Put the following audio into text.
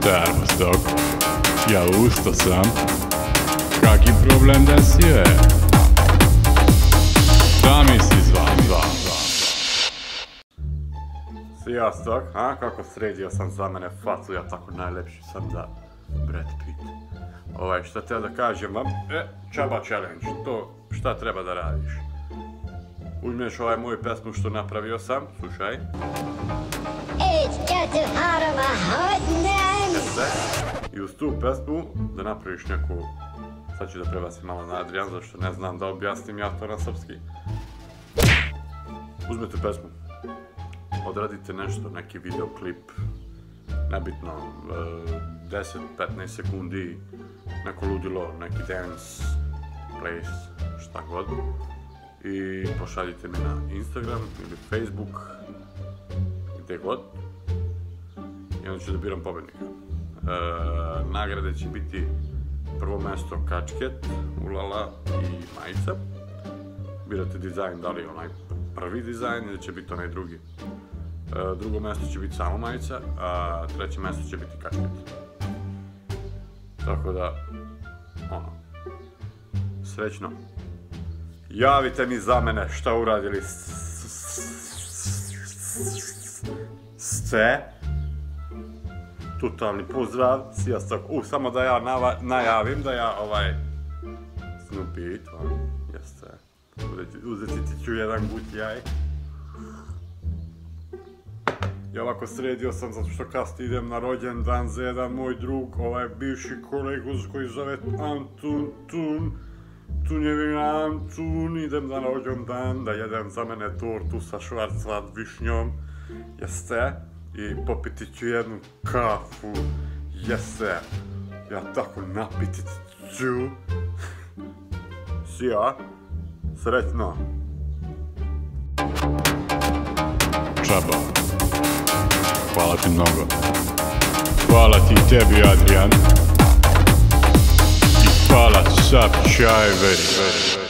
Termos, dok. Ja usto sam. Kaki problem da si je? Šta misli zvan? Sijastok, a? Kako sredio sam za mene facu, ja tako najlepši sam za Brad Pitt. Šta te da kažem vam? Čaba challenge, to šta treba da radiš? Uzmeš moju pesmu što napravio sam, slušaj. I uz tu pesmu da napraviš neku, sad ću da prebacim malo na Adrian, zašto ne znam da objasnim ja to na srpski. Uzmete pesmu, odradite nešto, neki videoklip, nebitno, 10-15 sekundi, neko ludilo, neki dance, place, šta god. I pošaljite mi na Instagram ili Facebook, gdje god. I onda ću da biram pobednika. Nagrade će biti prvo mesto kačket, ulala i majica. Birate dizajn, da li je onaj prvi dizajn ili će biti onaj drugi. Drugo mesto će biti samo majica, a treće mesto će biti kačket. Tako da, srećno. Javite mi za mene šta uradili ste. Totalni pozdrav, sijastok. Samo da ja najavim da ja Snoopy, jeste. Uzeti ću jedan gutjaj. I ovako sredio sam zato što kasnije idem na rođendan za jedan moj drug, bivši koleguz koji zove Antun Tun. Tunjevin Antun, idem na rođendan da jedem za mene tortu sa švarcvad višnjom, jeste, i popiti ću jednu kafu, jeste, ja tako napiti ću. Sija, sretno. Čaba, hvala ti mnogo. Hvala ti tebi, Adrian. Hvala, Sapchai, very.